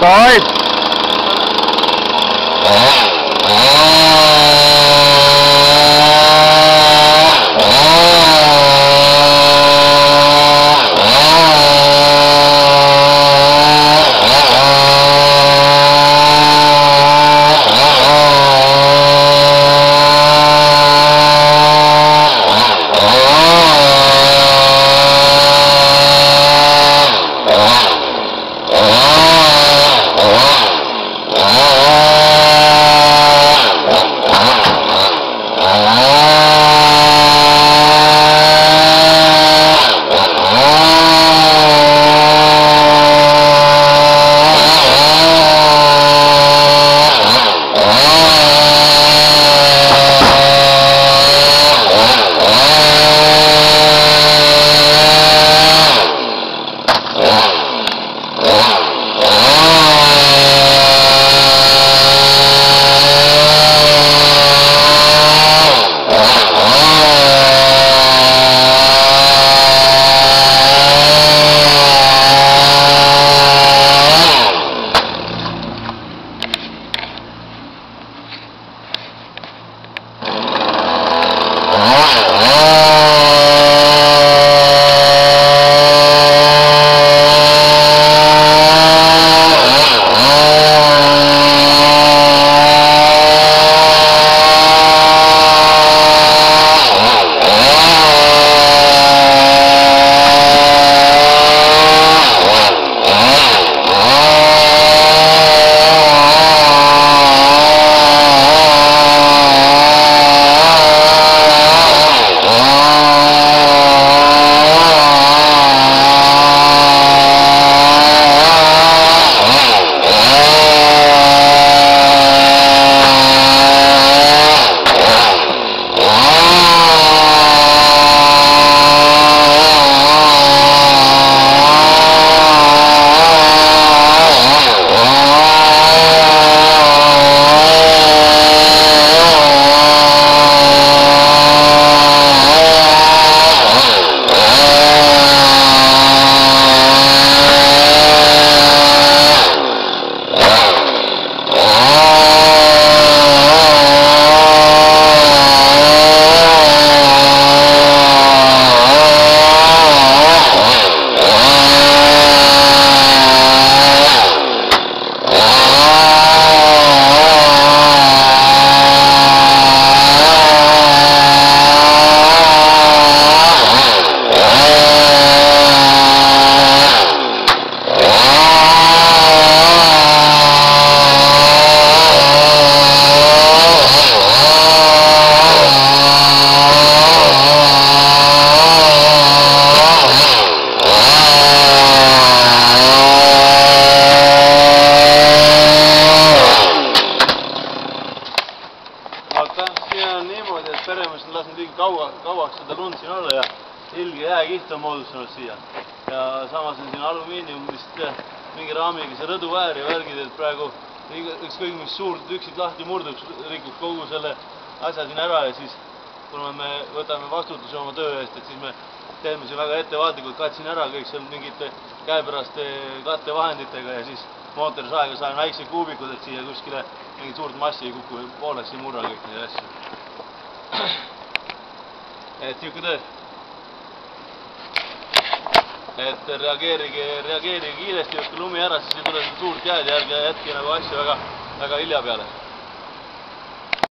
Давай! peremees on lasknud liiga kauaks seda lund siin olla ja ilge jääkiht on moodustanud siia. Ja samas on siin alumiiniumist mingi raamiga see rõduväär ja värgid, et praegu ükskõik mis suurt tüksid lahti murduks, rikuks kogu selle asja siin ära ja siis kuna me võtame vastutuse oma töö eest, et siis me teeme siin väga ettevaatlikult, katsin ära kõik seal mingite käepäraste kattevahenditega ja siis mootorisaega saan väikse kuubikud, et siia kuskile mingit suurt massi ei kuku pooleks ei murra kõik neid asju. Et niisugune töö. Et reageerige kiiresti, kui lumi ära, siis ei tule suurt jääd ja ärge jätke nagu asju väga hilja peale.